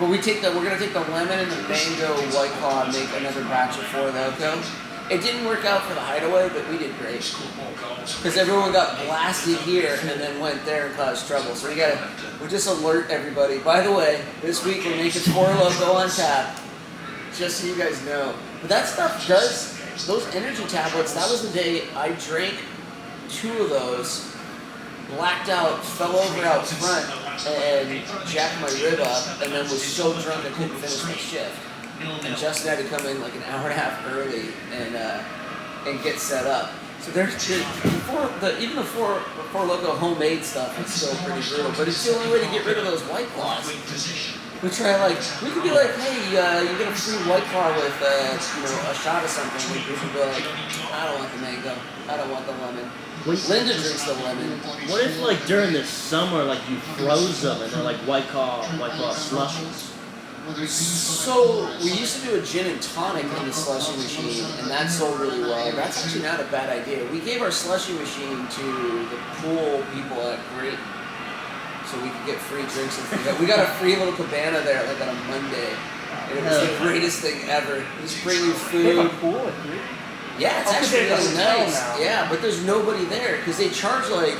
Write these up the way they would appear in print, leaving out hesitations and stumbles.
But we're gonna take the lemon and the mango White Claw and make another batch of Four Loko. It didn't work out for the Hideaway, but we did great. Because everyone got blasted here and then went there and caused trouble. So we'll just alert everybody. By the way, this week we're making Four Loko on tap. Just so you guys know. But that stuff does, those energy tablets, that was the day I drank 2 of those, blacked out, fell over out front, and jacked my rib up, and then was so drunk I couldn't finish my shift. And Justin had to come in like an hour and a half early and get set up. So even the four Loko homemade stuff is still pretty brutal, but it's the only way to get rid of those White Claws. We could be like, hey, you get a free White Claw with a shot of something. We could be like, I don't want the mango, I don't want the lemon. Linda drinks the lemon. What if like during the summer, like you froze them and they're like White Claw slushies? So we used to do a gin and tonic in the slushie machine, and that sold really well. That's actually not a bad idea. We gave our slushie machine to the pool people at Great, so we could get free drinks and free. We got a free little cabana there, like on a Monday, and it was the greatest thing ever. Just bring you food. They have a pool at Great? Yeah, it's actually really nice. Yeah, but there's nobody there because they charge like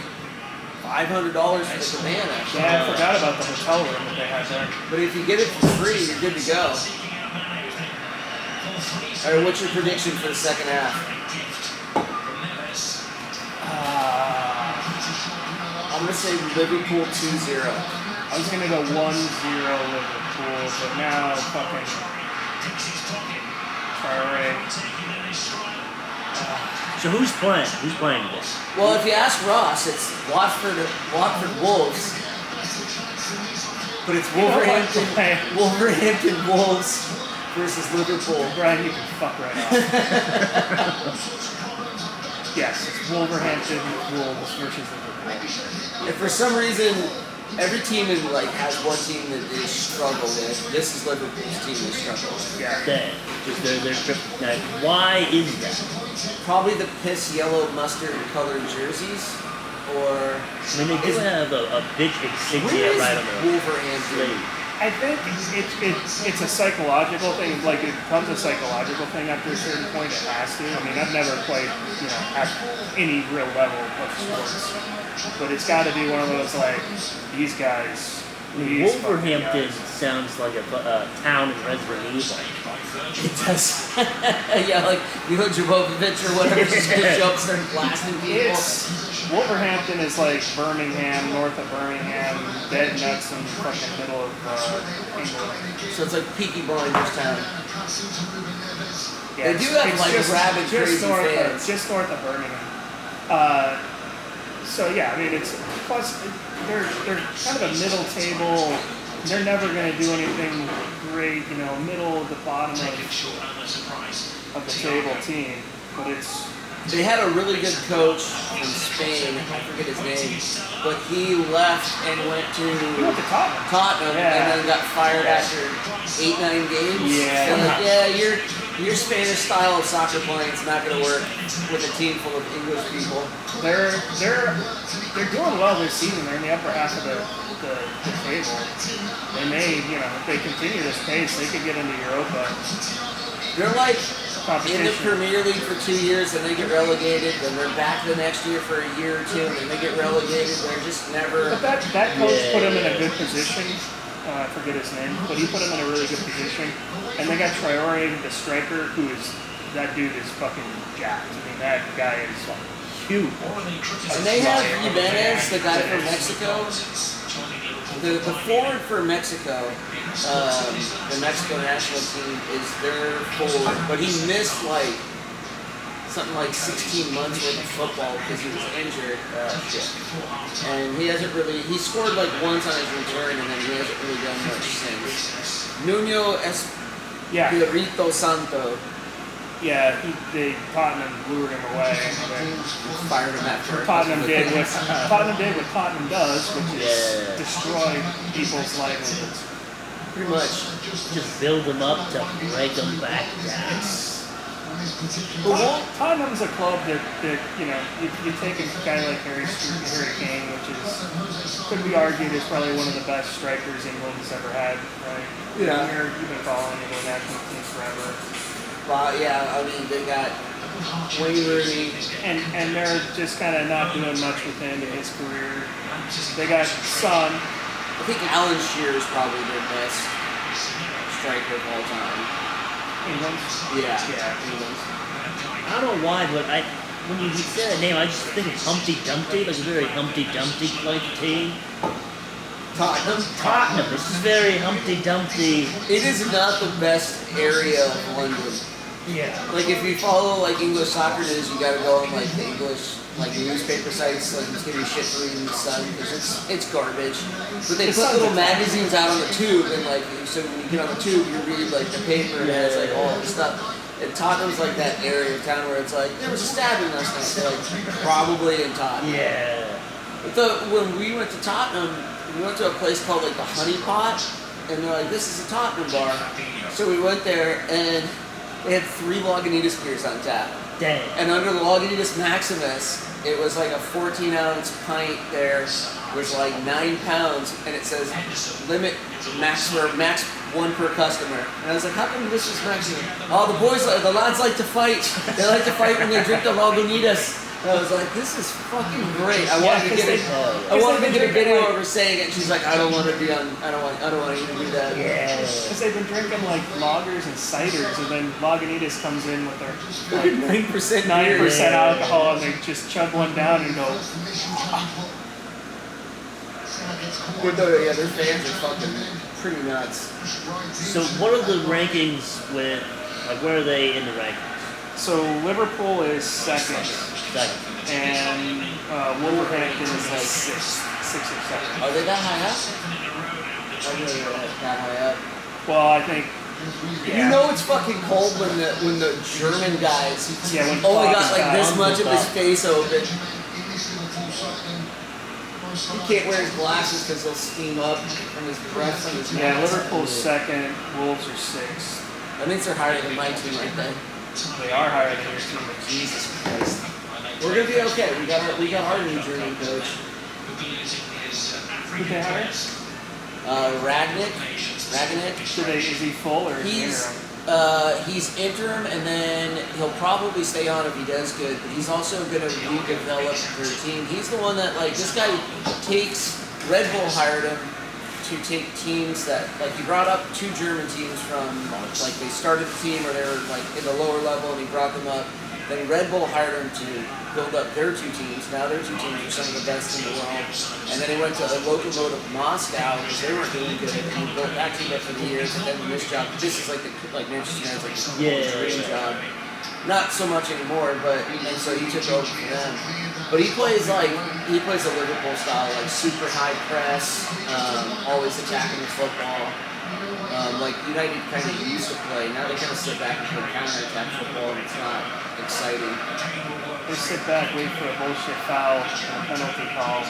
$500 for the cabana. Yeah, I forgot about the hotel room that they had there. But if you get it for free, you're good to go. All right, what's your prediction for the second half? I'm going to say Liverpool 2-0. I was going to go 1-0 Liverpool, but now fucking Traore. So who's playing? Who's playing this? Well, if you ask Ross, it's Watford Wolves. But it's Wolverhampton Wolves versus Liverpool. Brian, you can fuck right off. Yes, it's Wolverhampton Wolves versus Liverpool. If for some reason every team has one team that they struggle with, this is Liverpool's team they struggle with. Yeah. Why is that? Probably the piss yellow mustard colored jerseys, or I mean, they do have a big insignia right on the Wolverhampton. I think it's a psychological thing. Like it becomes a psychological thing after a certain point. It has to. I mean, I've never played at any real level of sports, but it's got to be one of those like these guys. Wolverhampton sounds like a town in Resident Evil. It does. Yeah, like Milo Jovovich or whatever just gonna show up and start blasting people. Wolverhampton is like Birmingham, north of Birmingham, dead nuts in the fucking middle of England. So it's like Peaky Blinders town. Yeah, they do have like rabid crazy fans. Just north of Birmingham. So yeah, I mean plus they're kind of a middle table. They're never going to do anything great, middle of the bottom of the table team. But they had a really good coach from Spain. I forget his name, but he left and went to Tottenham, and then got fired after 8-9 games. Yeah, So your Spanish style of soccer playing is not going to work with a team full of English people. They're doing well this season. They're in the upper half of the table. They may, if they continue this pace, they could get into Europa. They're like in the Premier League for 2 years, and they get relegated. Then they're back the next year for a year or two, and then they get relegated. They're just never. But that coach put him in a good position. I forget his name, but he put him in a really good position. And they got Traore, the striker, that dude is fucking jacked. I mean, that guy is huge. And they have Jimenez, the guy from Mexico. The forward for Mexico, the Mexico national team, is their forward, but he missed something like 16 months worth of football because he was injured. And he scored once on his return, and then he hasn't really done much since. Nuno Espirito Santo. Yeah, Tottenham lured him away. Fired him after. Tottenham did what Tottenham does, which is destroy people's livelihoods. Pretty much. Just build them up to break them back down. Tottenham's a club that you know, you take a guy like Harry Kane, which could be argued is probably one of the best strikers England has ever had, right? Yeah. You've been following the national team forever. Well, yeah, I mean, they got Wayne Rooney. And they're just kind of not doing much with him in his career. They got Son. I think Alan Shearer is probably their best striker of all time. England? Yeah. England. I don't know why, but when you say that name, I just think of Humpty Dumpty, like a very Humpty Dumpty like team. Tottenham. This is very Humpty Dumpty. It is not the best area of London. Yeah. Like if you follow like English soccer news, you gotta go on like the English like newspaper sites, like just give you shit for reading the Sun because it's garbage. But they put little magazines out on the tube, and like so when you get on the tube, you read like the paper and it has like all this stuff. And Tottenham's like that area of town where it's like there was a stabbing last night, like probably in Tottenham. Yeah. But when we went to Tottenham, we went to a place called like the Honey Pot, and they're like, this is a Tottenham bar. So we went there and they had 3 Lagunitas beers on tap. Dang. And under the Lagunitas Maximus, it was like a 14-ounce pint there was like 9 pounds, and it says limit max 1 per customer. And I was like, how come this is maximum? Oh, the lads like to fight. They like to fight when they drink the Lagunitas. And I was like, this is fucking great. I wanted to get a video of her saying it. And she's like, I don't want to be on. I don't want you to do that. Yeah. Because they've been drinking like lagers and ciders, and then Lagunitas comes in with their like 9% alcohol, and they just chug one down and go. Yeah, their fans are fucking pretty nuts. So what are the rankings with, like, where are they in the rankings? So Liverpool is second. And Wolverhampton is like sixth or seventh. Are they that high up? I really that high up. Well, I think. Yeah. You know it's fucking cold when the German guys when only got like died. this much of his face open. He can't wear his glasses because he'll steam up from his breath from his Yeah, mask. Liverpool's second. Wolves are sixth. That means they're higher than my team right then. They are higher than your team. Jesus Christ. We're gonna be okay. We got our new German coach. Who they hire? Ragnick. Is he full or He's interim, and then he'll probably stay on if he does good. But he's also gonna redevelop their team. He's the one that this guy takes. Red Bull hired him to take teams that he brought up 2 German teams from they started the team or they were in the lower level, and he brought them up. Then Red Bull hired him to build up their 2 teams. Now their 2 teams are some of the best in the world. And then he went to the Lokomotiv Moscow because they weren't doing good. And he built that team up for the years. And then this job, this is like Manchester United's dream job. Not so much anymore, and so he took over for them. But he plays a Liverpool style, super high press, always attacking the football. Like United kind of used to play. Now they kind of sit back and play counter-attack football, and it's not exciting. They sit back, wait for a bullshit foul, and a penalty call.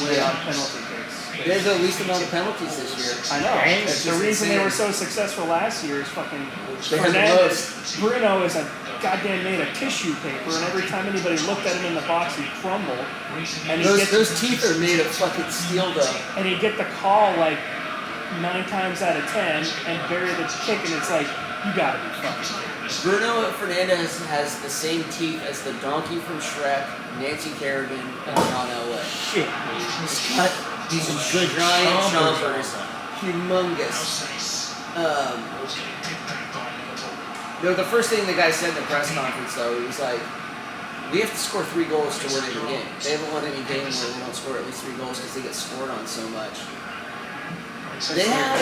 Way on penalty kicks. They have the least amount of penalties this year. I know. That's The just reason insane. they were so successful last year is fucking They had the Fernandes. Bruno is a goddamn made of tissue paper, and every time anybody looked at him in the box, he'd crumble. And Those teeth are made of fucking steel, though. And he'd get the call 9 times out of 10 and bury the kick, and it's like, you gotta be fucking kidding me. Bruno Fernandes has the same teeth as the donkey from Shrek, Nancy Kerrigan, and John Elway. Shit. He's got these giant chompers. Humongous. The first thing the guy said in the press conference, though, he was like, we have to score 3 goals to win any game. They haven't won any game where we don't score at least 3 goals because they get scored on so much. They had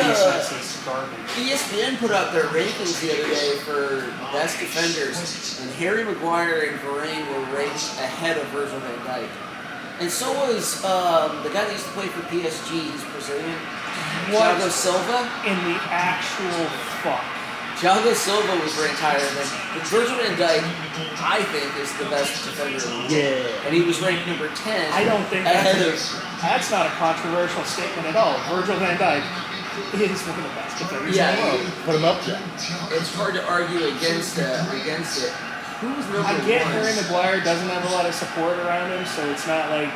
ESPN put out their rankings the other day for best defenders, and Harry Maguire and Varane were ranked ahead of Virgil van Dijk. And so was the guy that used to play for PSG, he's Brazilian, Thiago Silva. In the actual fuck. Thiago Silva was ranked higher than Virgil van Dijk, I think, is the best defender in the world. Yeah. And he was ranked number 10. I don't think that's not a controversial statement at all. Virgil van Dijk, He is one of the best defenders Yeah. in the world. Put him up there. It's hard to argue against it. Who was number I get one? Harry Maguire doesn't have a lot of support around him, so it's not like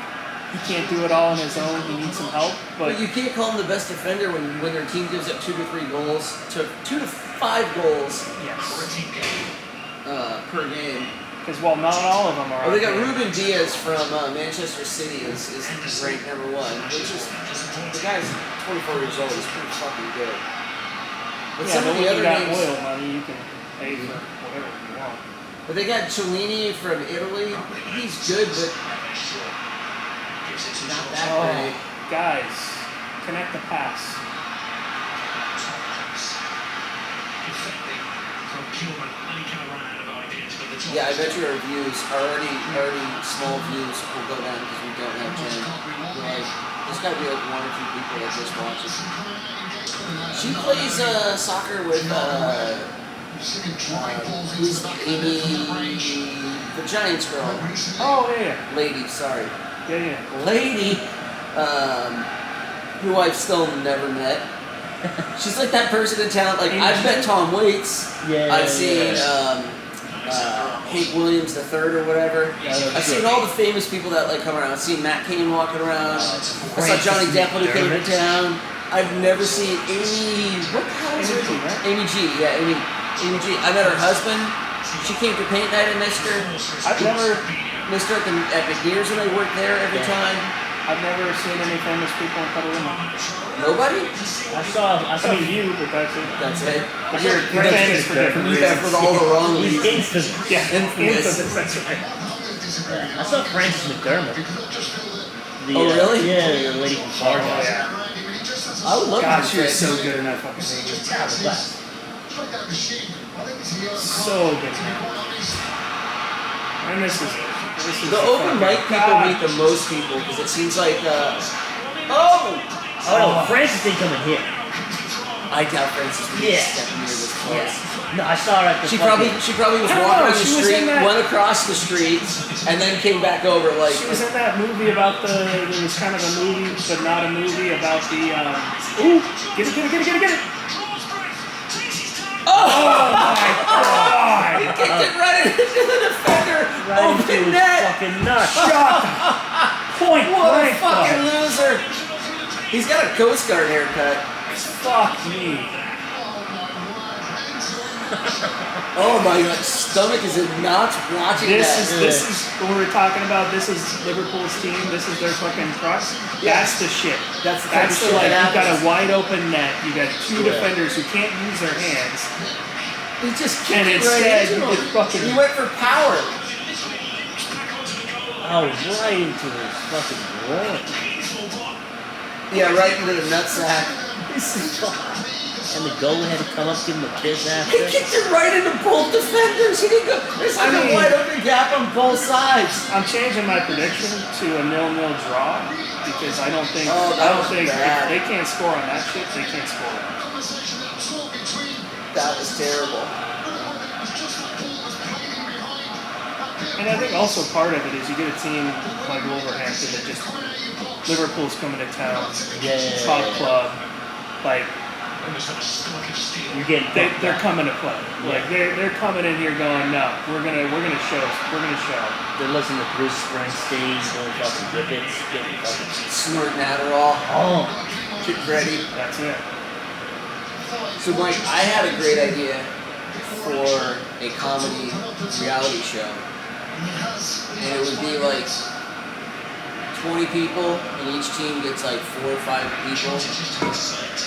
he can't do it all on his own. He needs some help. But you can't call him the best defender when their team gives up 2 to 3 goals, to 2 to 5 goals yes, per game. because well, not all of them are. Oh, they got okay. Ruben Diaz from Manchester City is ranked number 1, which is the guy's 24 years old. He's pretty fucking good. But Yeah, some but of when the you other got names, oil money, you can pay for whatever you want. but they got Cellini from Italy. He's good, but not that great. Guys, connect the pass. Yeah, I bet you our views already small views will go down because we don't have Jen. Like, there's got to be like 1 or 2 people that just watch it. She plays soccer with who's Amy, the Giants girl. Oh yeah, Lady, sorry. yeah. Lady, who I've still never met. She's like that person in town. Like, I've met Tom Waits. Yeah. I've seen Hank Williams III or whatever. I've seen all the famous people that like come around. I've seen Matt Cain walking around. I saw Johnny Depp when he came to town. I've never seen Amy. What the hell is her name? Right? Amy G. Yeah, Amy G. I met her husband. She came to paint night. I missed her. I've never At McNear's when I worked there every time. I've never seen any famous people in Petaluma. Nobody? I saw I mean you, but that's it. That's it. But you're famous for different Yeah, reasons. for all the wrong He's reasons. infamous. Yeah, Infamous. That's right. Yeah. I saw Frances McDermott. The, Oh, really? Yeah, the lady from Fargo. Oh yeah. I would love God, to she was so good in that fucking movie. So good. And this is The open mic people meet the most people because it seems like, Oh no, Frances didn't come in here. I doubt Francis would Yeah. step near this close. No, I saw her at the She probably was I don't walking know, down the she was street, in that- went across the street, and then came back over like. She was in that movie about there was kind of a movie, but not a movie about the, ooh, get it. Oh! My God! He kicked it right into the defender. right into Open his net. fucking nuts. Point What a blank, fucking bud. loser. He's got a Coast Guard haircut. Fuck me. Oh my god, stomach is in knots watching This that. is when we were talking about this is Liverpool's team, this is their fucking crux. Yeah. That's the shit. That's the type of That's shit the like that you got a happens. wide open net, you got 2 defenders who can't use their hands. He just And kicked it instead, right into you him. just fucking- He went for power. Oh, right into his fucking groin. Yeah, right into the nutsack. And the goalie had to come up, give him a kiss He after. kicked it right into both defenders. He didn't go. There's like I mean- a wide open gap on both sides. I'm changing my prediction to a 0-0 draw because I don't think Oh, that was if bad. they can't score on that shit, they can't score. That was terrible. And I think also part of it is you get a team like Wolverhampton that just Liverpool's coming to town, Yeah. top club, like You're getting they're coming to play. Like they're coming in here going, no, we're gonna show. They're listening to Bruce Springsteen, doing fucking whippets, getting fucking. Snorting Adderall. Oh, Get ready. That's it. So, Mike, I had a great idea for a comedy reality show. And it would be like 20 people, and each team gets like 4 or 5 people.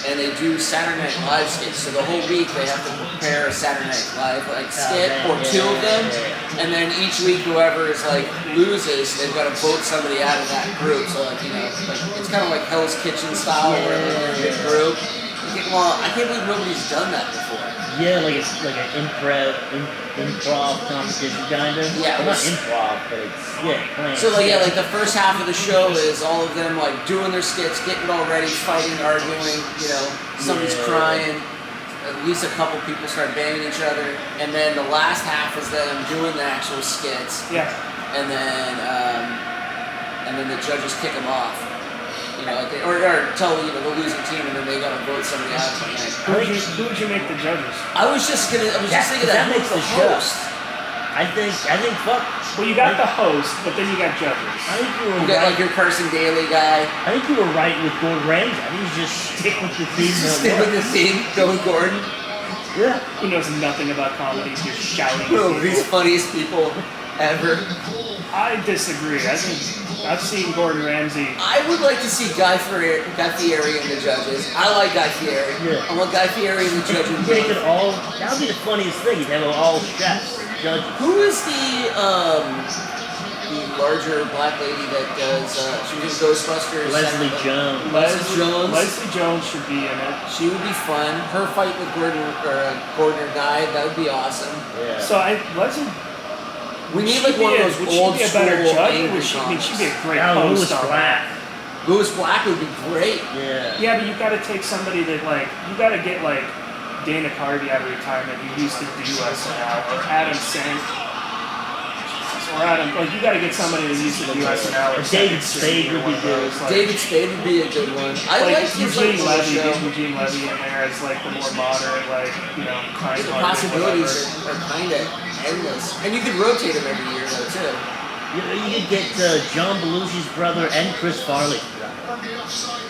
And they do Saturday Night Live skits. So the whole week they have to prepare a Saturday Night Live like skit or 2 of them. And then each week whoever is like loses, they've got to vote somebody out of that group. So like, you know, like it's kind of like Hell's Kitchen style where they're in a big group. You think, well, I can't believe nobody's done that before. yeah, like it's like an improv competition kind of. Yeah, well, not it's- improv, but it's playing. So like yeah, like the first half of the show is all of them like doing their skits, getting all ready, fighting, arguing, you know, somebody's Yeah. crying, at least a couple people start banging each other, and then the last half is them doing the actual skits, Yeah. and then the judges kick them off. You know, or tell the losing team, and then they gotta vote somebody out. Who would you make the judges? I was just thinking that makes the host. I think fuck. Well, you got the host, but then you got judges. I think you were You got right. like your Carson Daly guy. I think you were right with Gordon Ramsay. I think you just stick with the theme. Stick with the theme. Go with Gordon. Yeah. Who knows nothing about comedy? Just shouting. At One of people. these funniest people ever. I disagree. I think I've seen Gordon Ramsay. I would like to see Guy Fieri in the judges. I like Guy Fieri. Yeah. I want Guy Fieri in the judges. They could all. That would be the funniest thing. You'd have all chefs, judges. Who is the larger black lady that does? She was in Ghostbusters. Leslie Jones. Leslie Jones should be in it. She would be fun. Her fight with Gordon or Guy, that would be awesome. Yeah. So Leslie. We need like one of those old Would she be a school better judge? angry Would she, I mean, she'd be a great Now host. Louis on Black. Louis Black would be great. Yeah. Yeah, but you got to take somebody that you got to get Dana Carvey out of retirement who used to do SNL, or Adam Sandler. You got to get somebody that used to do SNL. Or David Spade would be good. David Spade would be a good one. I like his Eugene Levy. show. Get Eugene Levy in there as the more moderate, kind The possibilities are kind of endless, and you could rotate them every year though too. You could get John Belushi's brother and Chris Farley.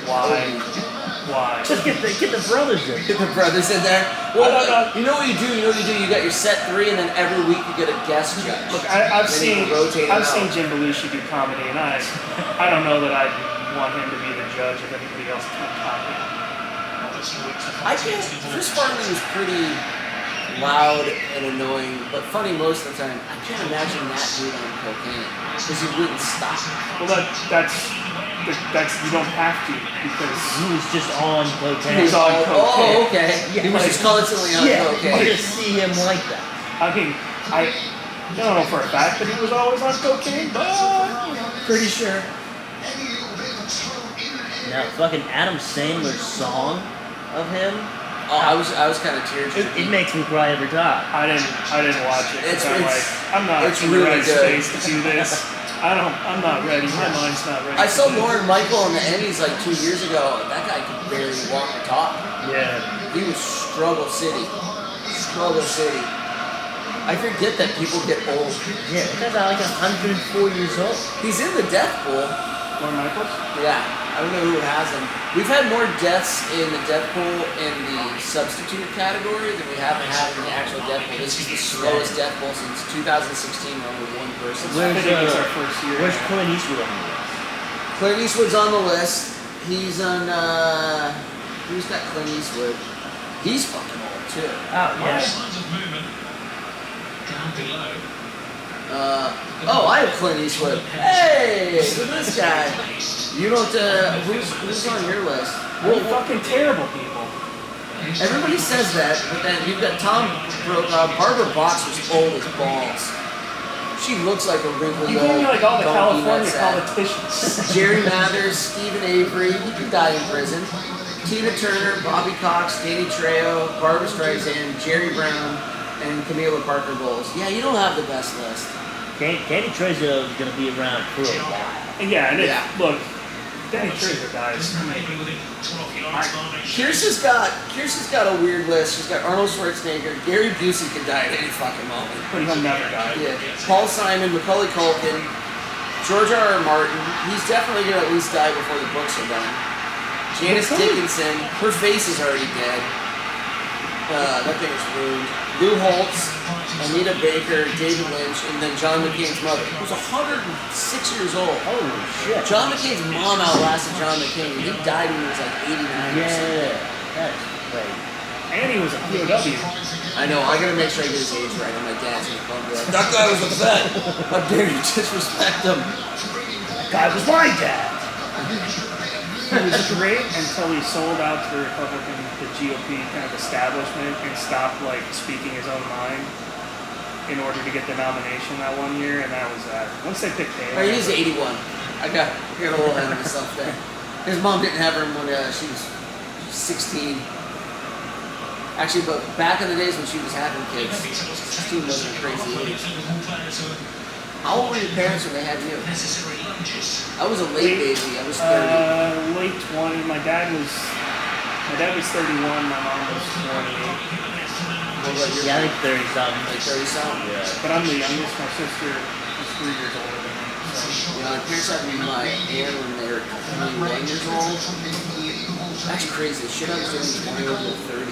Why? Just get the brothers in. Get the brothers in there. Well, you know what you do. You got your set 3, and then every week you get a guest judge. Look, I've Then seen Jim Belushi do comedy, and I don't know that I'd want him to be the judge if anybody else did comedy. I can't. Chris Farley was pretty loud and annoying, but funny most of the time. I can't imagine that dude on cocaine because he wouldn't stop. Well, that's you don't have to because He was just on cocaine. he was on cocaine. Oh, okay. Yeah, He was just constantly on cocaine. You just see him like that. I mean, I don't know for a fact that he was always on cocaine, but pretty sure. Now, fucking Adam Sandler's song of him, Oh, I was kind of tear-jerking. it makes me cry every time. I didn't watch it. I'm not it's in the really right good. space to do this. I'm not ready. My mind's not ready. I saw Lorne Michael in the Emmys 2 years ago. That guy could barely walk or talk. Yeah. He was Struggle City. Struggle City. I forget that people get old. Yeah, that guy's like 104 years old. He's in the death pool. Lorne Michaels? Yeah, I don't know who has him. We've had more deaths in the death pool in the substitute category than we have had in the actual death pool. This is the slowest death pool since 2016 when only one person. I think it's our first year. Where's Clint Eastwood on the list? Clint Eastwood's on the list. He's on, who's got Clint Eastwood? He's fucking old too. Oh, yeah. I have Clint Eastwood. Hey, look at this guy. You don't, who's on your list? We're fucking terrible people. Everybody says that, but then you've got Barbara Box was old as balls. She looks like a wrinkled You old gave me all the donkey California nutsack. politicians. Jerry Mathers, Stephen Avery, he could die in prison. Tina Turner, Bobby Cox, Danny Trejo, Barbra Streisand, Jerry Brown, and Camila Parker Bowles. Yeah, you don't have the best list. Danny Trejo is going to be around for a while. Yeah, and look, Danny Trejo dies. Kirsten's got a weird list. She's got Arnold Schwarzenegger, Gary Busey could die at any fucking moment. But he'll never die. Yeah. Paul Simon, Macaulay Culkin, George R.R. Martin. He's definitely gonna at least die before the books are done. Janice Dickinson, her face is already dead. That thing is ruined. Lou Holtz, Anita Baker, David Lynch, and then John McCain's mother, who's 106 years old. Holy shit. John McCain's mom outlasted John McCain, and he died when he was 89 or something. Yeah, that's great. And he was a POW. I know, I gotta make sure I get his age right, and my dad's gonna come be like, that guy was a vet! How dare you disrespect him? That guy was my dad. He was great until he sold out to the GOP kind of establishment and stopped speaking his own mind in order to get the nomination that one year, and that was that. Once they picked him, He's 81. I got a little ahead of myself there. His mom didn't have her when she was 16. Actually, but back in the days when she was having kids, 16 wasn't a crazy age. How old were your parents when they had you? I was a late baby. I was 30. Late 20s. My dad was 31. My mom was 28. What about your Yeah, I think 30 something. like 30 something? Yeah. But I'm the youngest. My sister is 3 years older than me. So. You know, my parents had me my aunt when they were 21 years old. That's crazy. The shit I was doing 20 to 30.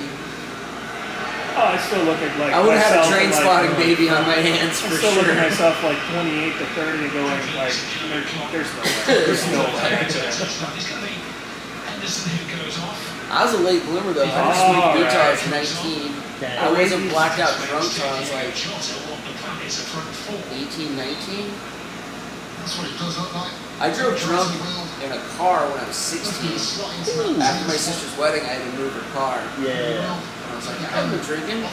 Oh, I still look at like. I would have had a myself train at, spotting like, baby on my hands I for still sure. look at myself like 28 to 30 and going like, there's no way. There's no way. I was a late bloomer though. I just smoked weed till I was 19. Damn. I wasn't blacked out drunk till I was like 18, 19. I drove drunk in a car when I was 16. After my sister's wedding, I had to move her car. Yeah. And I was like, I haven't been drinking. I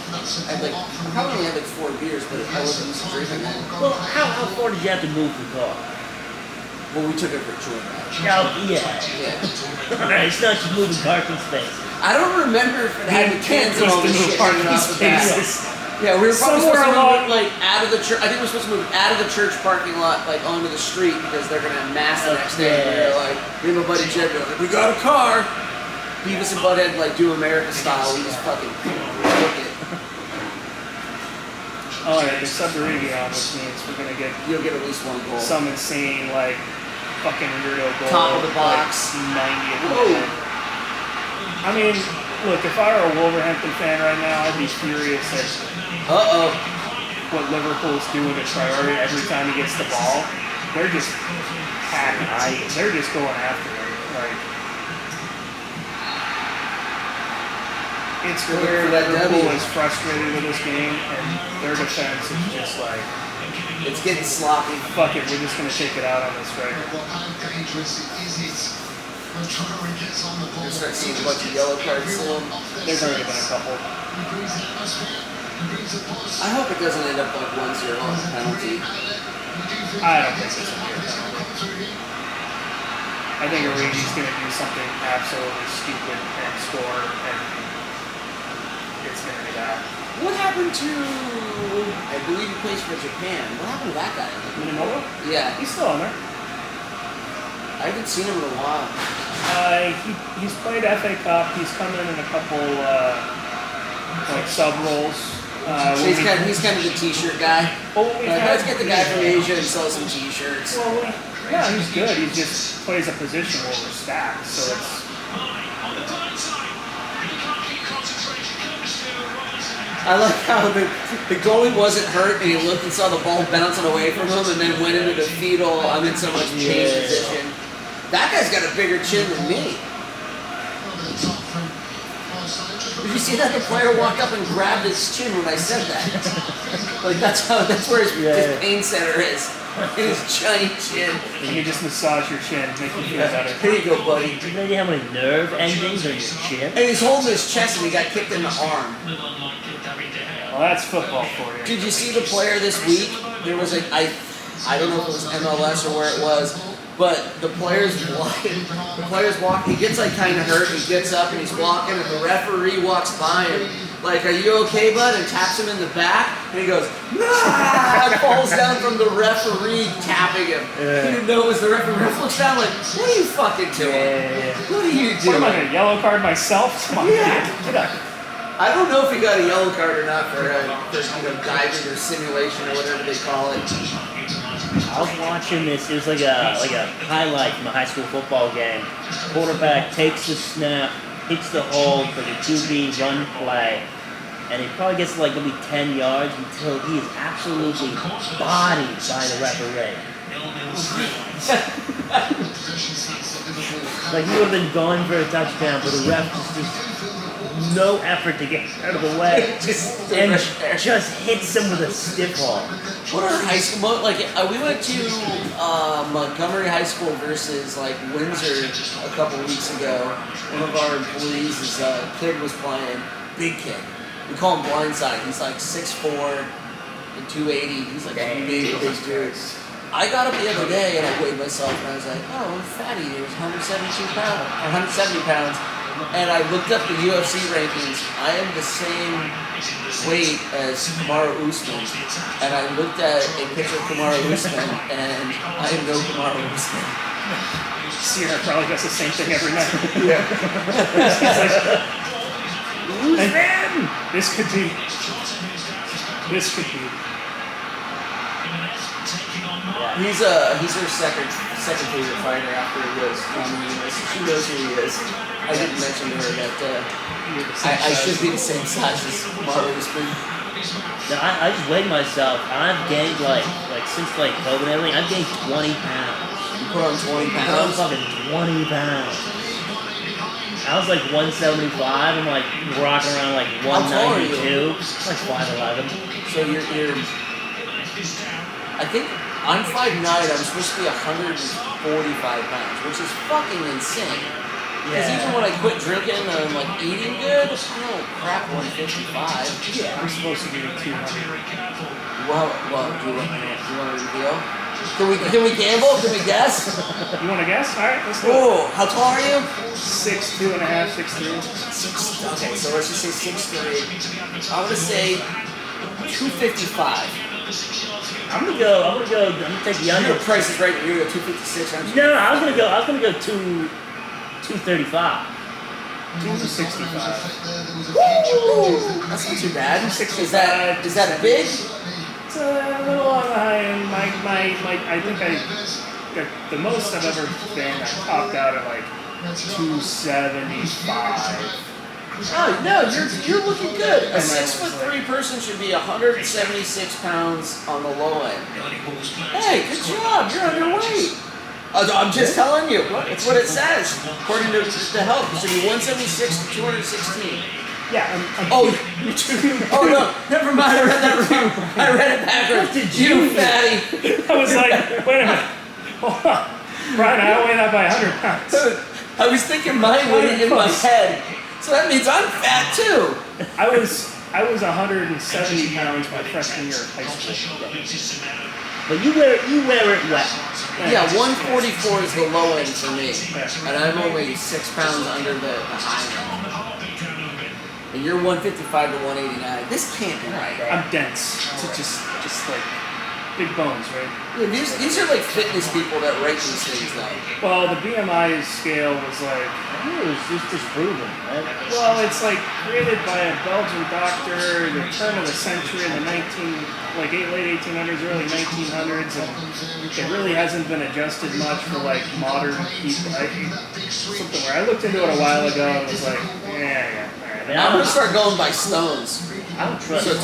probably only had like 4 beers, but I wasn't used to drinking then. Well, how far did you have to move the car? Well, we took it for a joint ride. Oh, yeah. Yeah. Alright, it's not just moving parking space. I don't remember if it had the cans and all this shit hanging off the back. Yeah, we were probably Somewhere supposed to along- move it, like out of the church. I think we were supposed to move it out of the church parking lot, like onto the street because they're gonna have mass the next day. And we were like, me and my buddy Jed were like, we got a car. Beavis and Butthead like do America style. We just fucking book it. Oh yeah, the Subberidion, which means we're gonna get You'll get at least 1 goal. some insane like fucking weirdo goal. Top of the box. Like 90th Whoa. minute. I mean, look, if I were a Wolverhampton fan right now, I'd be furious at what Liverpool's doing to Traore every time he gets the ball. They're just hacking. They're just going after him. Like, it's clear that Liverpool is frustrated with this game, and their defense is just like, It's getting sloppy. fuck it, we're just gonna take it out on this striker. You're starting to see a bunch of yellow cards soon. There's already been a couple. I hope it doesn't end up like 1-0 penalty. I don't think this will be a penalty. I think Origi's going to do something absolutely stupid and score, and it's going to be that. What happened to? I believe he plays for Japan. What happened to that guy? Minamoto? Yeah, He's still on there. I haven't seen him in a while. He's played FA Cup. He's come in a couple like sub roles. So he's kind of the t-shirt guy. Let's get the guy from Asia and sell some t-shirts. Well, yeah, he's good. He just plays a position where we're stacked, so it's. I like how the goalie wasn't hurt and he looked and saw the ball bouncing away from him and then went into the fetal, I'm in so much pain position. That guy's got a bigger chin than me. Did you see that? The player walked up and grabbed his chin when I said that. Like that's where his pain center is. In his giant chin. And you just massage your chin, make you feel better. Here you go, buddy. Do you know how many nerve endings on your chin? And he's holding his chest and he got kicked in the arm. Well, that's football for you. Did you see the player this week? There was I don't know if it was MLS or where it was, but the player's walking. He gets like kind of hurt. He gets up and he's walking, and the referee walks by him. Like, are you okay, bud? And taps him in the back, and he goes, nah! And falls down from the referee tapping him. He didn't know it was the referee. The ref looks down like, what are you fucking doing? What are you What doing? am I going to yellow card myself? Come on, Yeah. dude. Get up. I don't know if he got a yellow card or not for diving or simulation or whatever they call it. I was watching this. It was like a highlight from a high school football game. Quarterback takes the snap, hits the hold for the QB run play, and he probably gets like maybe 10 yards until he is absolutely bodied by the referee. Like he would have been gone for a touchdown, but the ref just no effort to get out of the way, and just hits him with a stiff arm. What are high school we went to Montgomery High School versus like Windsor a couple weeks ago. One of our employees, his kid was playing, big kid. We call him Blindside. He's like 6'4" and 280. He's like a big dude. I got up the other day and I weighed myself and I was like, oh, I'm fatty. He was 170 pounds. and I looked up the UFC rankings. I am the same weight as Kamaru Usman, and I looked at a picture of Kamaru Usman, and I am no Kamaru Usman. Cena probably does the same thing every night. Yeah. And this could be. He's her second favorite fighter after he was Lewis. She knows who he is. I didn't mention to her that I should be the same size as Kamaru Usman. No, I just weighed myself. I've gained like since like COVID and everything. I've gained 20 pounds. You put on 20 I put on pounds. fucking 20 pounds. I was like 175. I'm like rocking around like How tall are you? 192. Like 5'11". So you're I think I'm 5'9", I'm supposed to be 145 pounds, which is fucking insane. Because even when I quit drinking and I'm like eating good, I don't crack 155. Yeah, I'm supposed to be 200. Well, do you want to reveal? Can we gamble? Can we guess? You want to guess? All right, let's go. Oh, how tall are you? 6'2.5", 6'3". Okay, so let's just say 6'3". I'm gonna say 255. I'm gonna take the under. Your price is right. You're gonna go 256, aren't you? No, I was gonna go 235. 265. Woo! That's not too bad. 265. Is that big? It's a little on the high end. I think the most I've ever been, I topped out at like 275. Oh no, you're looking good. A 6'3" person should be 176 pounds on the low end. Hey, good job. You're underweight. I'm just telling you. It's what it says. According to the health, it should be 176 to 216. Yeah, I'm Oh no, never mind. I read that wrong. I read it backwards. What did You fatty. I was like, wait a minute. Hold on. Brian, I outweigh that by 100 pounds. I was thinking my weight in my head. So that means I'm fat too. I was 170 pounds my freshman year of high school. But you wear it well. Yeah, 144 is the low end for me, and I'm only 6 pounds under the high end. And you're 155 to 189. This can't be right. I'm dense. It's just like big bones, right? Yeah, these are like fitness people that write these things though. Well, the BMI scale was like, It was just disproven, right? well, it's like created by a Belgian doctor the turn of the century in the late 1800s, early 1900s, and it really hasn't been adjusted much for like modern people. Something where I looked into it a while ago and was like, yeah. I mean, I'm gonna start going by stones. I don't trust So it.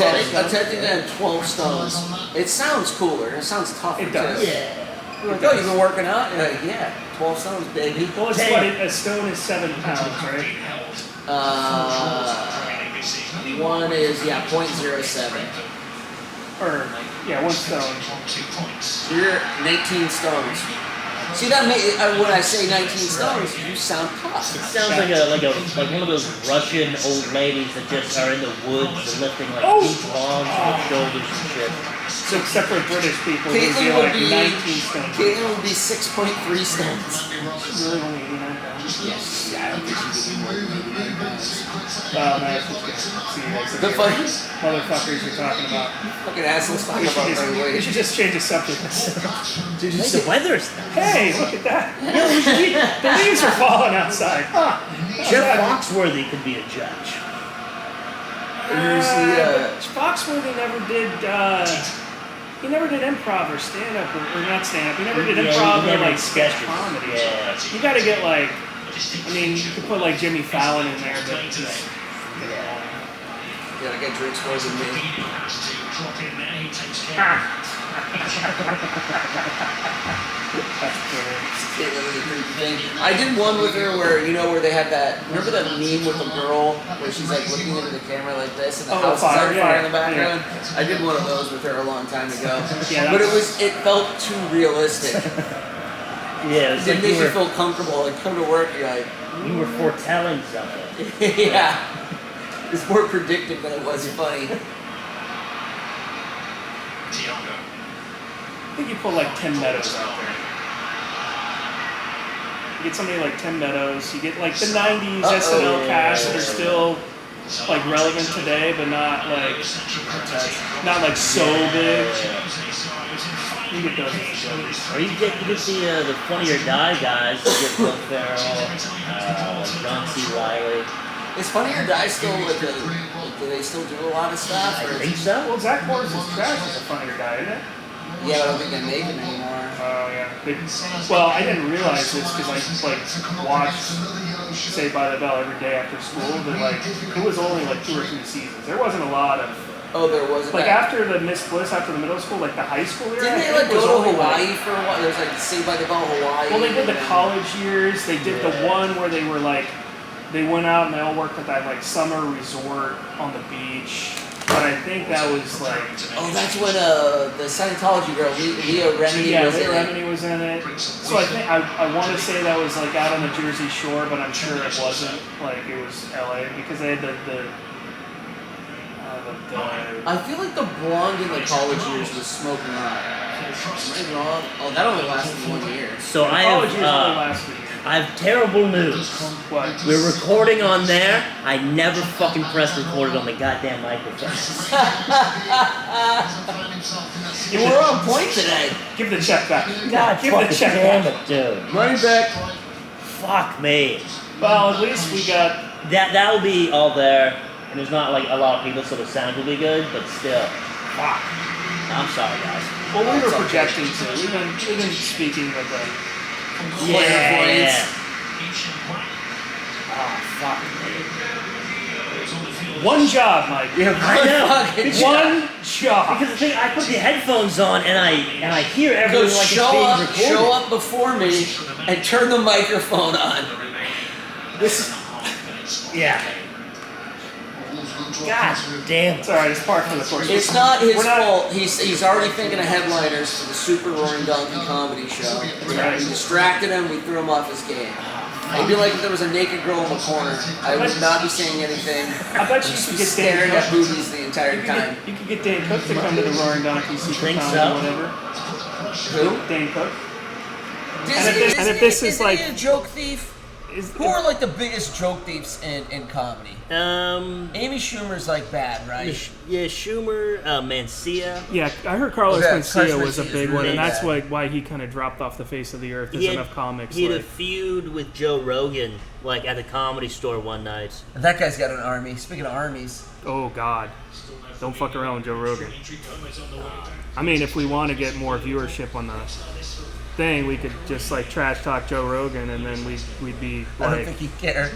technically I have 12 stones. It sounds cooler. It sounds tougher. It does. Too. Yeah. You're like, oh, you've been working out? You're like, yeah, 12 stones, baby. Well, it's what, a stone is 7 pounds, right? One is, 0.07. Or, yeah, 1 stone. So you're 19 stones. See, that when I say 19 stones, you sound tough. It sounds like one of those Russian old ladies that just are in the woods and lifting like huge logs on their shoulders and shit. So except for British people, it would be Caitlin like 19 stones. Caitlin would be 6.3 stones. She's really only 89 pounds. Yes, I don't think she could be more than 89 pounds. Oh, man, that's what's good. See you guys. The funny Motherfuckers you're talking about. fucking assholes talking about my We weight. should just change the subject. Dude, it's the weather's Hey, look at that. The leaves are falling outside. Huh. Jeff Foxworthy could be a judge. Foxworthy never did. He never did improv or stand up or not stand up. He never did improv or like sketch comedy. Yeah. You got to get like. I mean, you could put like Jimmy Fallon in there, but Yeah, I get drinks more than me. that's brilliant. I did one with her where they had that. Remember that meme with the girl where she's like looking into the camera like this and the house is on fire in the background? Yeah. I did one of those with her a long time ago. Yeah, But it felt too realistic. Yeah, It it's didn't like make you you feel comfortable. Like come to work, you're like, you were foretelling something. yeah. It's more predictive than it was funny. I think you put like Tim Meadows out there. You get somebody like Tim Meadows. You get like the '90s SNL cast that are still like relevant today, but not like so big. You get those. Or you get the Funny or Die guys. You get Will Ferrell, John C. Reilly. Is Funny or Die still do they still do a lot of stuff? I think so. Well, Zach Morris's Trash is a Funny or Die, isn't it? Yeah, I don't think they make it anymore. Oh yeah. Well, I didn't realize this because I watched Saved by the Bell every day after school, but it was only 2 or 3 seasons. There wasn't a lot of. Oh, there wasn't. After the Miss Bliss, after the middle school, the high school era. Didn't they go to Hawaii for a while? There was Saved by the Bell Hawaii. Well, they did the college years. They did the one where they were they went out and they all worked at that summer resort on the beach. But I think that was Oh, that's when the Scientology girl, Leah Remini was in it. Yeah, Leah Remini was in it. So I think I want to say that was out on the Jersey Shore, but I'm sure it wasn't. It was LA because they had the I feel like the blonde in the college years was smoking hot. Am I wrong? Oh, that only lasted 1 year. So I have terrible news. What? We're recording on there. I never fucking press recorded on the goddamn microphone. You were on point today. Give the check back. God, give the check damn back. it, dude. Money back. Fuck me. Well, at least we got that'll be all there. And there's not a lot of people, so the sound will be good, but still. Fuck. I'm sorry, guys. Well, we were projecting too. We've been speaking with the Yeah. Oh, fuck me. One job, Mike. I know. One job. Because the thing, I put the headphones on and I hear everything Go it's being recorded. show up before me and turn the microphone on. This is... Yeah. God damn. It's alright, it's par for the course. It's not his fault. He's already thinking of headliners for the Super Roaring Donkey comedy show. Right. We distracted him, we threw him off his game. It'd be like if there was a naked girl in the corner. I would not be saying anything. I bet you Just could be get staring Dan at Cook. boobies the entire time. You could get Dan Cook to come to the Roaring Donkey Super Think Comedy so? or whatever. Who? Dan Cook. And if this is a joke thief? Who are if- the biggest joke thieves in comedy? Amy Schumer's bad, right? Yeah, Schumer, Mancia. Yeah, I heard Carlos Yeah, Mencia Carlos was a Mencia's big one, really and that's bad. why he kind of dropped off the face of the earth. There's enough comics. He had a feud with Joe Rogan, at the Comedy Store one night. That guy's got an army. Speaking of armies. Oh God, don't fuck around with Joe Rogan. I mean, if we want to get more viewership on the thing, we could just trash talk Joe Rogan, and then we'd be I don't think he'd care.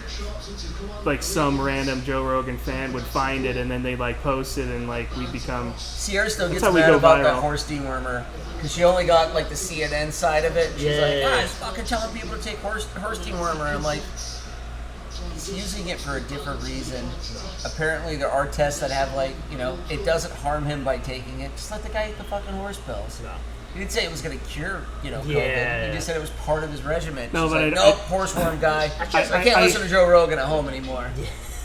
some random Joe Rogan fan would find it, and then they post it, and we'd become. Sierra still gets how we mad go about viral. that horse dewormer because she only got the CNN side of it. She's Yeah. he's fucking telling people to take horse dewormer. And I'm like, he's using it for a different reason. Apparently, there are tests that have it doesn't harm him by taking it. Just let the guy eat the fucking horse pills. No. He didn't say it was going to cure, COVID. Yeah. He just said it was part of his regimen. No, She's but nope, horseworm guy. I can't listen to Joe Rogan at home anymore.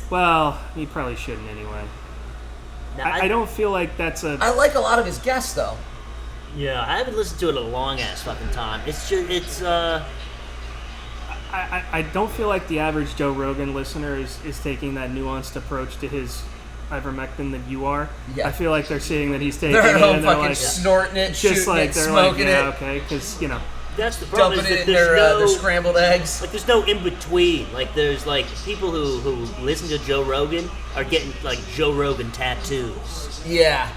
Well, he probably shouldn't anyway. Now, I don't feel like that's a. I like a lot of his guests, though. Yeah, I haven't listened to it in a long ass fucking time. I don't feel like the average Joe Rogan listener is taking that nuanced approach to his ivermectin that you are. Yeah. I feel like they're seeing that he's taking They're at it home and they're fucking snorting it, just shooting it, they're smoking yeah, it, okay, because that's the problem. dumping Is it that in their scrambled eggs. there's no in between. There's people who listen to Joe Rogan are getting Joe Rogan tattoos. Yeah.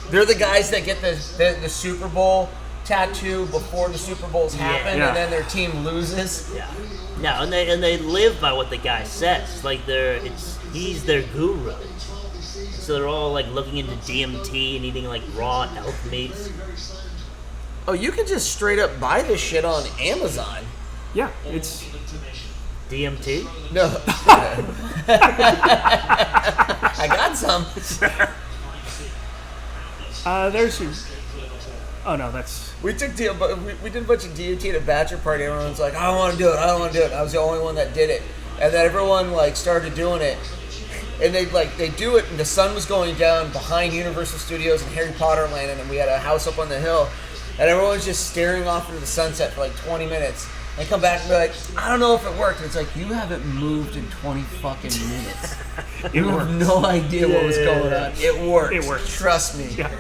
They're the guys that get the Super Bowl tattoo before the Super Bowls happen, Yeah. and then their team loses. Yeah. No, and they live by what the guy says. He's their guru. So they're all looking into DMT and eating raw elk meats. Oh, you can just straight up buy this shit on Amazon. yeah, it's DMT? No. I got some. there's your. Oh no, that's. We did a bunch of DMT at a bachelor party. Everyone's like, I don't want to do it. I don't want to do it. I was the only one that did it. And then everyone started doing it. And they do it, and the sun was going down behind Universal Studios and Harry Potter Land, and we had a house up on the hill, and everyone's just staring off into the sunset for 20 minutes. They come back and be like, I don't know if it worked. It's like, you haven't moved in 20 fucking minutes. You have no idea what was going on. It worked. It worked. Trust me. Yeah.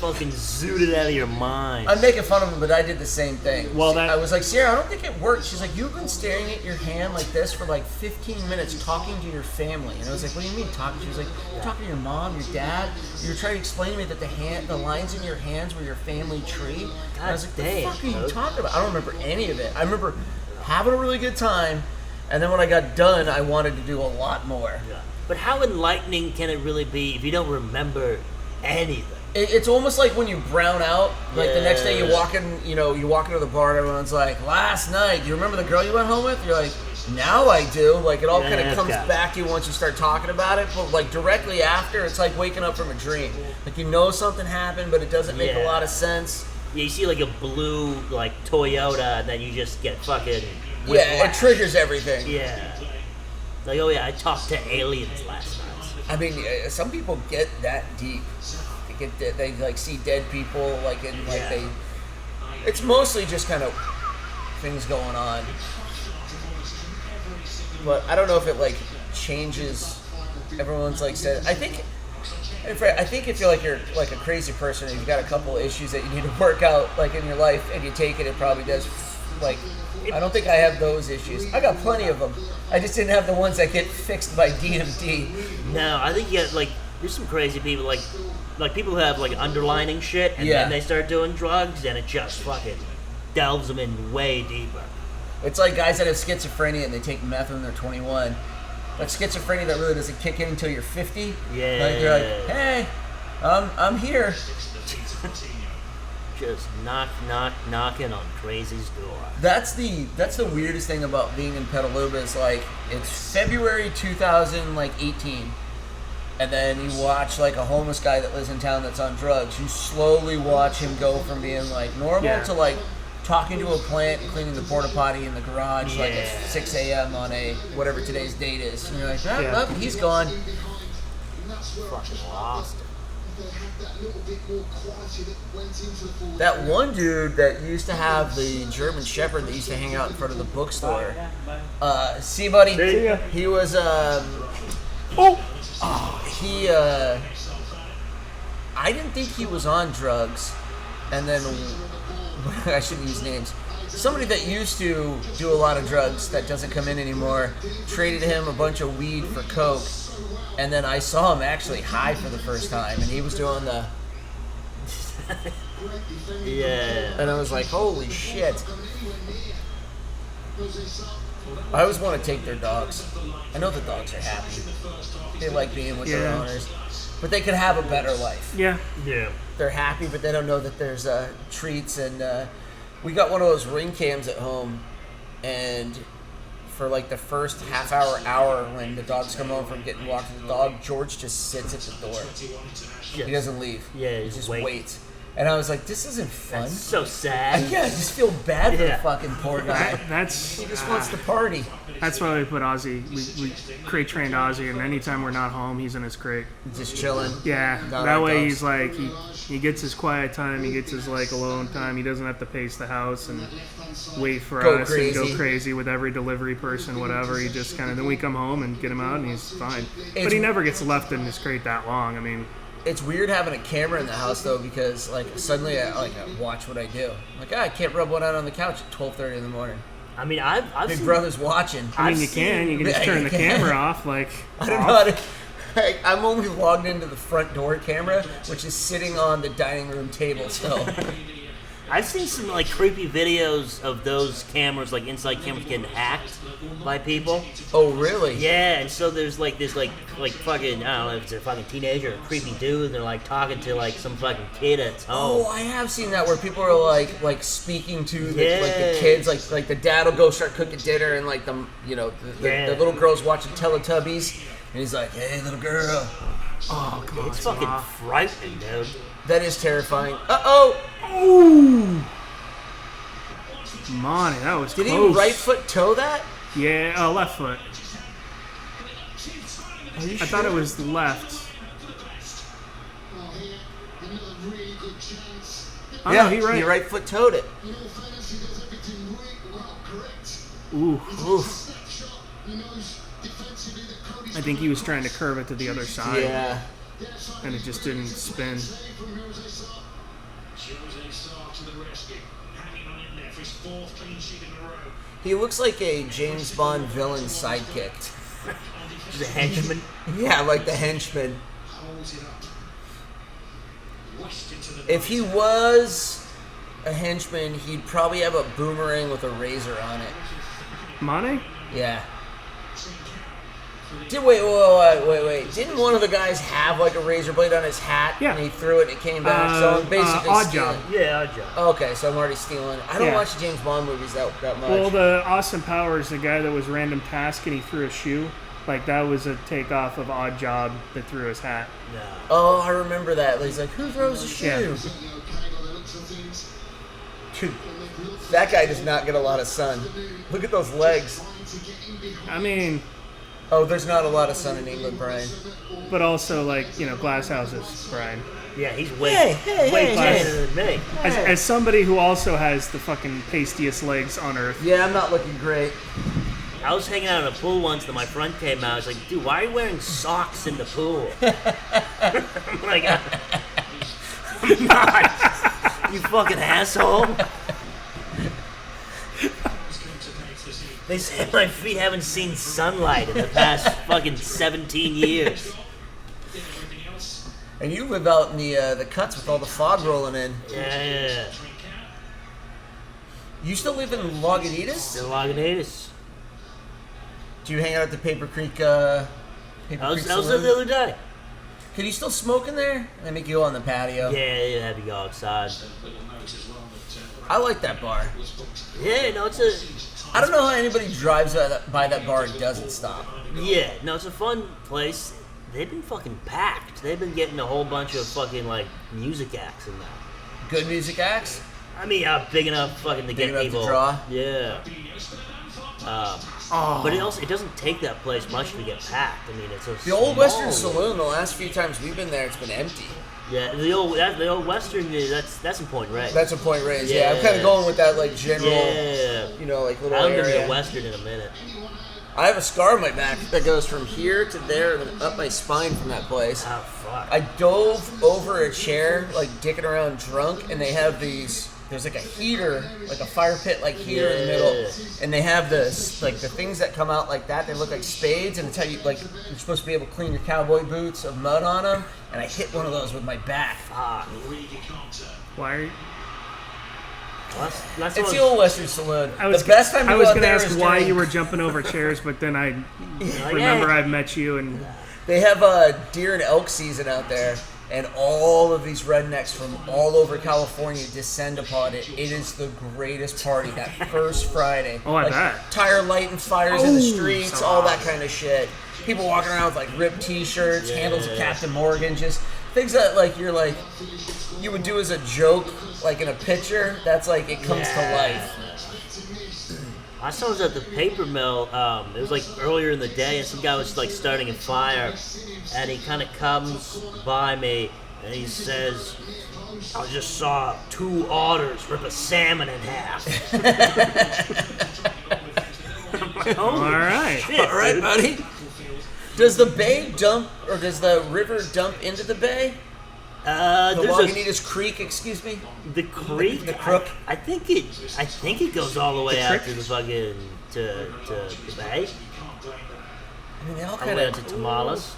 Fucking zooted out of your mind. I'm making fun of him, but I did the same thing. Well, I was like, Sierra, I don't think it worked. She's like, you've been staring at your hand like this for like 15 minutes talking to your family. And I was like, what do you mean talking? She was like, you're talking to your mom, your dad. You were trying to explain to me that the lines in your hands were your family tree. And I was like, the fuck are you talking about? I don't remember any of it. I remember having a really good time, and then when I got done, I wanted to do a lot more. Yeah. But how enlightening can it really be if you don't remember anything? It's almost like when you brown out. Like the next day you walk into the bar and everyone's like, last night, do you remember the girl you went home with? You're like, now I do. Like it all kind of comes back to you once you start talking about it. But like directly after, it's like waking up from a dream. Like you know something happened, but it doesn't make a lot of sense. Yeah, you see like a blue like Toyota, and then you just get fucking it triggers everything. Yeah. Like, oh yeah, I talked to aliens last night. I mean, some people get that deep. They like see dead people, like in like they. It's mostly just kind of things going on, but I don't know if it like changes. Everyone's like said. I think if you're like a crazy person and you've got a couple of issues that you need to work out like in your life and you take it, it probably does. Like, I don't think I have those issues. I got plenty of them. I just didn't have the ones that get fixed by DMT. No, I think there's some crazy people like people who have like underlining shit and then they start doing drugs and it just fucking delves them in way deeper. It's like guys that have schizophrenia and they take meth when they're 21. Like schizophrenia that really doesn't kick in until you're 50. Yeah. Like you're like, hey, I'm here. Just knocking on crazy's door. That's the weirdest thing about being in Petaluma is like it's February 2018. And then you watch like a homeless guy that lives in town that's on drugs. You slowly watch him go from being like normal to like talking to a plant and cleaning the porta potty in the garage like at 6 a.m. on a whatever today's date is. And you're like, oh, he's gone. Fucking lost. That one dude that used to have the German Shepherd that used to hang out in front of the bookstore. See, buddy, he was I didn't think he was on drugs, and then I shouldn't use names. Somebody that used to do a lot of drugs that doesn't come in anymore traded him a bunch of weed for coke, and then I saw him actually high for the first time, and he was doing the and I was like, holy shit. I always want to take their dogs. I know the dogs are happy. They like being with their owners. But they could have a better life. Yeah. They're happy, but they don't know that there's treats. And we got one of those ring cams at home. And for like the first half hour when the dogs come home from getting walked with the dog, George just sits at the door. He doesn't leave. Yeah, he just waits. And I was like, this isn't fun. That's so sad. I just feel bad for the fucking poor guy. He just wants to party. That's why we put Ozzy. We crate trained Ozzy, and anytime we're not home, he's in his crate. Just chilling. Yeah, that way he's like, he gets his quiet time, he gets his like alone time. He doesn't have to pace the house and wait for us and go crazy with every delivery person, whatever. He just kind of, then we come home and get him out, and he's fine. But he never gets left in his crate that long. I mean, it's weird having a camera in the house though, because like suddenly I watch what I do. Like I can't rub one out on the couch at 12:30 in the morning. I mean, I've Big brother's watching. I mean, you can just turn the camera off. Like I don't know how to. I'm only logged into the front door camera, which is sitting on the dining room table still. I've seen some like creepy videos of those cameras, like inside cameras, getting hacked by people. Oh, really? Yeah, and so there's like this like fucking, I don't know if it's a fucking teenager or a creepy dude, and they're like talking to like some fucking kid at home. Oh, I have seen that where people are like speaking to the kids, like the dad will go start cooking dinner, and like the little girl's watching Teletubbies, and he's like, "Hey, little girl." Oh, come on, it's fucking frightening, dude. That is terrifying. Uh-oh! Ooh! Monty, that was Did close. he right foot toe that? Yeah, left foot. Are you I thought it was left. Oh, Yeah, no, he right foot toed it. Ooh. Oof. I think he was trying to curve it to the other side. Yeah. And it just didn't spin. He looks like a James Bond villain sidekick. He's a henchman. Yeah, like the henchman. If he was a henchman, he'd probably have a boomerang with a razor on it. Mane? Yeah. Wait. Didn't one of the guys have like a razor blade on his hat? Yeah. And he threw it and it came back. So I'm basically Odd stealing. Job. Yeah, Odd Job. Okay, so I'm already stealing. I don't Yeah. watch James Bond movies that much. Well, the Austin Powers, the guy that was random task and he threw a shoe, like that was a takeoff of Odd Job that threw his hat. No. Oh, I remember that. He's like, who throws a shoe? Yeah. Dude, that guy does not get a lot of sun. Look at those legs. I mean, Oh, there's not a lot of sun in England, Brian. but also like, glass houses, Brian. Yeah, he's way Hey, faster than me. As somebody who also has the fucking pastiest legs on earth. Yeah, I'm not looking great. I was hanging out in a pool once and my friend came out. I was like, dude, why are you wearing socks in the pool? I'm like, I'm not. You fucking asshole. They said my feet haven't seen sunlight in the past fucking 17 years. And you live out in the cuts with all the fog rolling in. Yeah. You still live in Lagunitas? Still Lagunitas. Do you hang out at the Paper Creek? Paper I Creek was there Saloon? the other day. Can you still smoke in there? They make you go on the patio. Yeah, you had to go outside. I like that bar. Yeah, no, it's a. I don't know how anybody drives by that bar and doesn't stop. Yeah, no, it's a fun place. They've been fucking packed. They've been getting a whole bunch of fucking like music acts in there. Good music acts. I mean, big enough fucking to Big get enough to people. draw? Yeah. But it doesn't take that place much to get packed. I mean, it's a The old small- Western Saloon. The last few times we've been there, it's been empty. Yeah, the old Western. That's in Point Reyes. That's a point raised. Yeah, I'm Yeah. kind of going with that like general, Yeah. like little I haven't been to area. the Western in a minute. I have a scar on my back that goes from here to there and then up my spine from that place. Oh fuck. I dove over a chair, like dicking around drunk, and they have these. There's like a heater, like a fire pit, like here in the middle, Yeah. and they have this, like the things that come out like that. They look like spades, and it's how you like you're supposed to be able to clean your cowboy boots of mud on them. And I hit one of those with my back. Fuck. Why are you... That's It's what the old Western Saloon. I was, The best time to I was go out gonna there ask is why during- you were jumping over chairs, but then I Like, remember hey. I've met you and They have deer and elk season out there, and all of these rednecks from all over California descend upon it. It is the greatest party that first Friday. Oh, I Like, bet. Tire lighting fires in the Oh, streets, so all that awesome. kind of shit. People walking around with like ripped T-shirts, Yeah. handles of Captain Morgan, just things that like you would do as a joke, like in a picture. That's like it comes to life. I saw it was at the paper mill. It was like earlier in the day, and some guy was like starting a fire, and he kind of comes by me, and he says, "I just saw 2 otters rip a salmon in half." I'm like, all "Holy right. shit, All right, dude." buddy. Does the bay dump, or does the river dump into the bay? The There's Lagunitas Creek, excuse me. the creek. The crook? I think it goes all the way The out creek? to the fucking to the bay, I mean, they all all the kind way out to of. Tamales.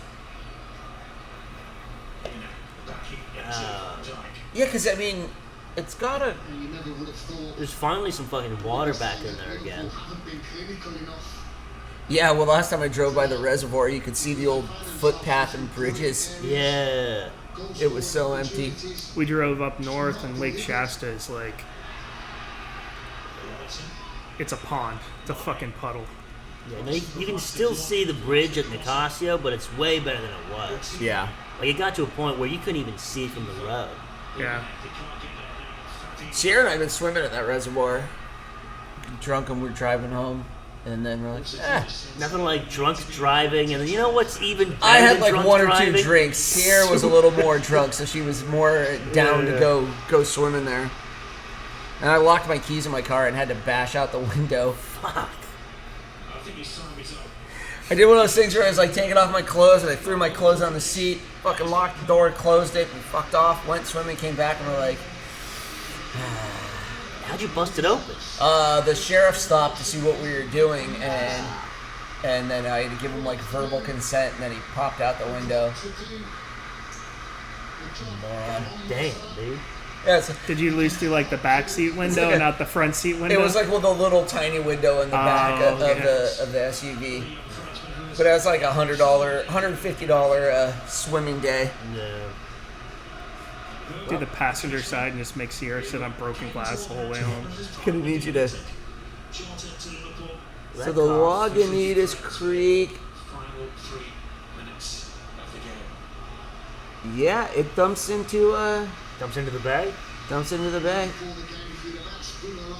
Yeah, because I mean, it's gotta. There's finally some fucking water back in there again. Yeah, well, last time I drove by the reservoir, you could see the old footpath and bridges. Yeah. It was so empty. We drove up north and Lake Shasta is like it's a pond. It's a fucking puddle. Yeah, no, you can still see the bridge at Nicasio, but it's way better than it was. Yeah. Like, it got to a point where you couldn't even see it from the road. Yeah. Sierra and I have been swimming at that reservoir. Drunk and we're driving home. And then we're like, Nothing like drunk driving, and you know what's even better I had than like drunk one or driving? two drinks. Sierra was a little more drunk, so she was more down to go swimming there. And I locked my keys in my car and had to bash out the window. Fuck. I did one of those things where I was like taking off my clothes and I threw my clothes on the seat, fucking locked the door, closed it, and fucked off, went swimming, came back, and we're like... How'd you bust it open? The sheriff stopped to see what we were doing, and then I had to give him like verbal consent, and then he popped out the window. Man. Damn, dude. Yeah, it's, Did you at least do like the back seat window and not the front seat window? it was like with a little tiny window in the back of the SUV. But it was like $150 swimming day. No. do the passenger side and just make Sierra sit on broken glass the whole way home. Gonna need you to. So the Lagunitas Creek. Yeah, it dumps into the bay? Dumps into the bay.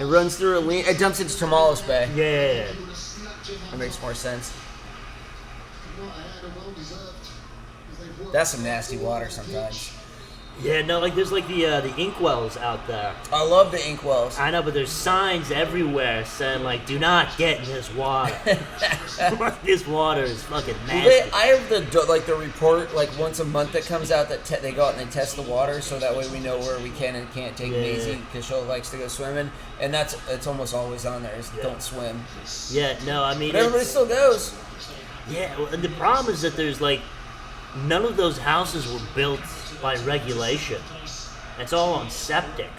It runs through it dumps into Tamales Bay. Yeah. That makes more sense. That's some nasty water sometimes. Yeah, no, like there's like the inkwells out there. I love the inkwells. I know, but there's signs everywhere saying like, "Do not get in this water." This water is fucking nasty. I have the report like once a month that comes out that they go out and they test the water, so that way we know where we can and can't take Maisie because she likes to go swimming, and it's almost always on there. Don't swim. Yeah, no, I mean, but everybody still goes. Yeah, and the problem is that there's like none of those houses were built by regulation. It's all on septic.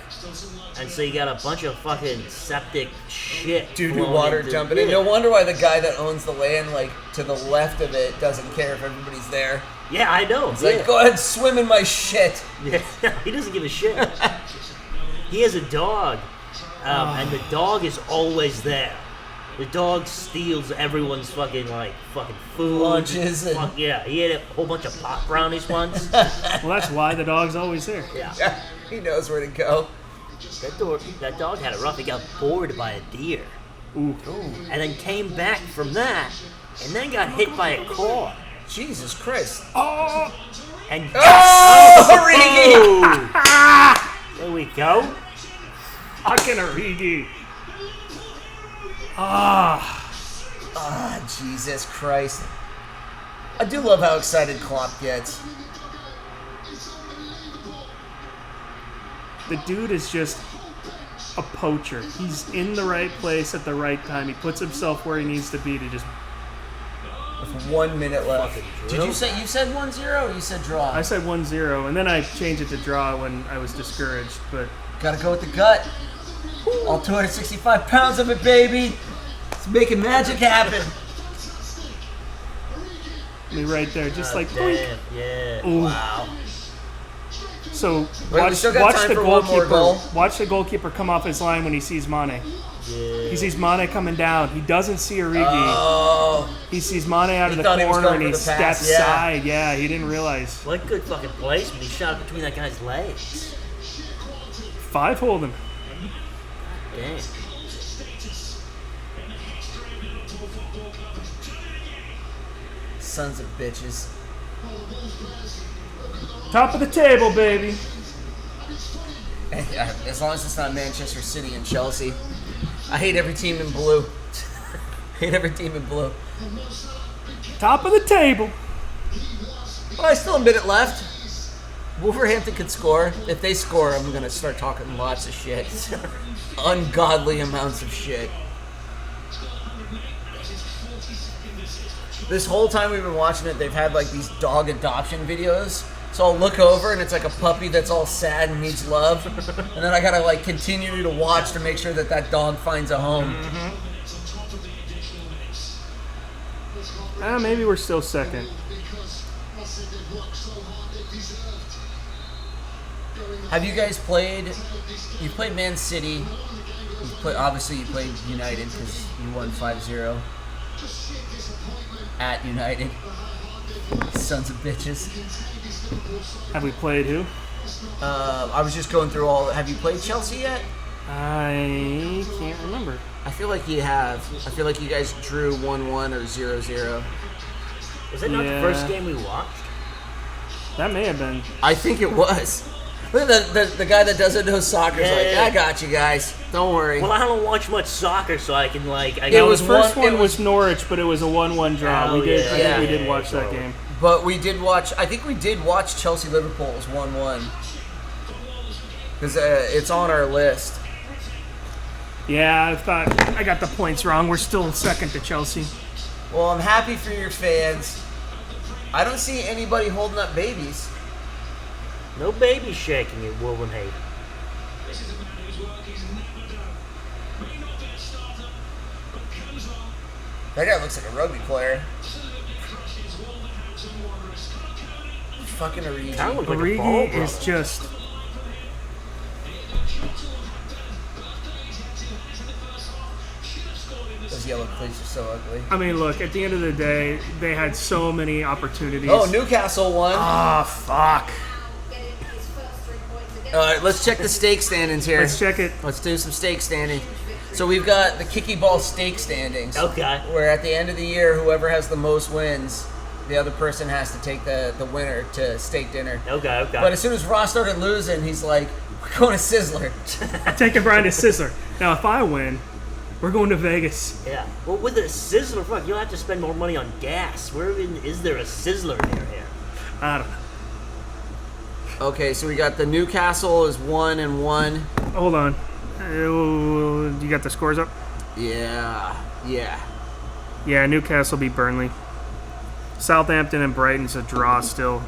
And so you got a bunch of fucking septic shit. Doo-doo water jumping in. No wonder why the guy that owns the land, like, to the left of it doesn't care if everybody's there. Yeah, I know. It's like, go ahead, swim in my shit. Yeah, he doesn't give a shit. He has a dog, and the dog is always there. The dog steals everyone's fucking food. Lunches. Yeah, he ate a whole bunch of pot brownies once. Well, that's why the dog's always there. Yeah. He knows where to go. That dog had a rough. He got bored by a deer. Ooh. And then came back from that, and then got hit by a car. Jesus Christ. Oh! And Origi! There we go. Fucking Origi. Jesus Christ. I do love how excited Klopp gets. The dude is just a poacher. He's in the right place at the right time. He puts himself where he needs to be to just... With 1 minute left. Did you said 1-0 or you said draw? I said 1-0, and then I changed it to draw when I was discouraged, but... Gotta go with the gut. All 265 pounds of it, baby. It's making magic happen. Me right there, just like... Damn, yeah. Ooh. Wow. So Wait, watch the goalkeeper come off his line when he sees Mane. Yeah. He sees Mane coming down. He doesn't see Origi. Oh. He sees Mane out of the corner and he steps side. Yeah, he didn't realize. What good fucking placement. He shot between that guy's legs. 5 hold him. Damn. Sons of bitches. Top of the table, baby. As long as it's not Manchester City and Chelsea. I hate every team in blue. Hate every team in blue. Top of the table. Well, I still a minute left. Wolverhampton could score. If they score, I'm going to start talking lots of shit. Ungodly amounts of shit. This whole time we've been watching it, they've had like these dog adoption videos. So I'll look over and it's like a puppy that's all sad and needs love. And then I gotta like continue to watch to make sure that dog finds a home. Mm-hmm. Maybe we're still second. Have you guys played? You played Man City. Obviously you played United because you won 5-0 at United. Sons of bitches. Have we played who? I was just going through all. Have you played Chelsea yet? I can't remember. I feel like you have. I feel like you guys drew 1-1 or 0-0. Was it not the first game we watched? That may have been. I think it was. Look at the guy that doesn't know soccer is like, Yeah. I got you guys. Don't worry. Well, I don't watch much soccer, so I can like. It was The first one- one it was Norwich, but it was a 1-1 draw. Oh, We did. yeah, I think we yeah, did watch that totally. game. But we did watch. I think we did watch Chelsea Liverpool as 1-1 because it's on our list. Yeah, I thought I got the points wrong. We're still second to Chelsea. Well, I'm happy for your fans. I don't see anybody holding up babies. No baby shaking at Wolverhampton. That guy looks like a rugby player. Fucking Origi. Kind of looks like a ball Origi brother. is just. Those yellow cleats are so ugly. I mean, look. At the end of the day, they had so many opportunities. Oh, Newcastle won. Ah, fuck. All right, let's check the stake standings here. Let's check it. Let's do some stake standing. So we've got the Kicky Ball stake standings. Okay. Where at the end of the year, whoever has the most wins, the other person has to take the winner to steak dinner. Okay. But as soon as Ross started losing, he's like, we're going to Sizzler. I'm taking Brian to Sizzler. Now, if I win, we're going to Vegas. Yeah. Well, with a Sizzler, fuck, you don't have to spend more money on gas. Where even is there a Sizzler near here? I don't know. Okay, so we got the Newcastle is 1-1. Hold on. You got the scores up? Yeah. Yeah, Newcastle beat Burnley. Southampton and Brighton's a draw still.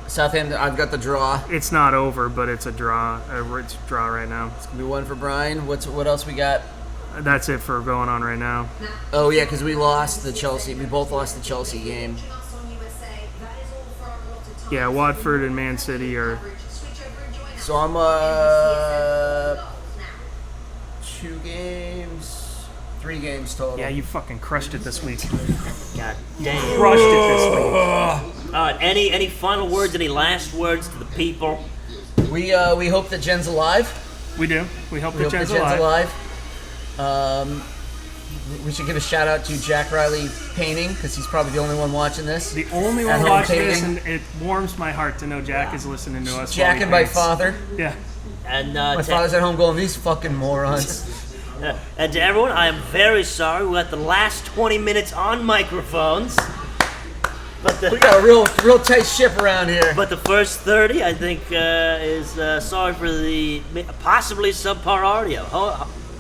Southampton, I've got the draw. It's not over, but it's a draw. It's a draw right now. It's gonna be one for Brian. What else we got? That's it for going on right now. Oh yeah, because we lost the Chelsea. We both lost the Chelsea game. Yeah, Watford and Man City are. So I'm 3 games total. Yeah, you fucking crushed it this week. God damn. Crushed it this week. All right. Any final words? Any last words to the people? We hope that Jen's alive. We do. We hope We that hope that Jen's Jen's alive. alive. We should give a shout out to Jack Riley Painting because he's probably the only one watching this. The only At one home watching this, painting. and it warms my heart to know Jack is listening to us. Jack while and we my paint. father. Yeah. And My to, father's at home going, these fucking morons. and to everyone, I am very sorry. We got the last 20 minutes on microphones, but We the got a real tight ship around here. but the first 30, I think, is sorry for the possibly subpar audio.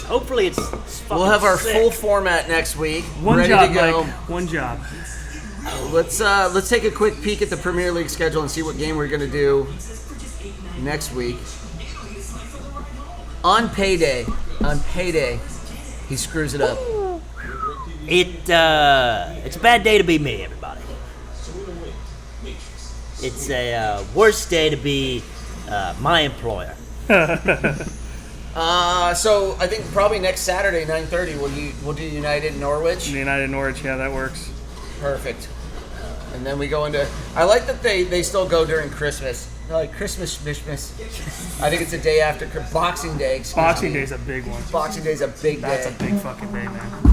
Hopefully, it's fucking We'll have our sick. full format next week. One ready job, to go. Mike. One job. Let's take a quick peek at the Premier League schedule and see what game we're gonna do next week. On payday, he screws it up. It's a bad day to be me, everybody. It's a worse day to be my employer. So I think probably next Saturday, 9:30, we'll do United Norwich. United Norwich, yeah, that works. Perfect. And then we go into. I like that they still go during Christmas. They're like Christmas, Mishmas. I think it's the day after Boxing Day. Excuse Boxing me. Day's a big one. Boxing Day's a big That's day. a big fucking day, man.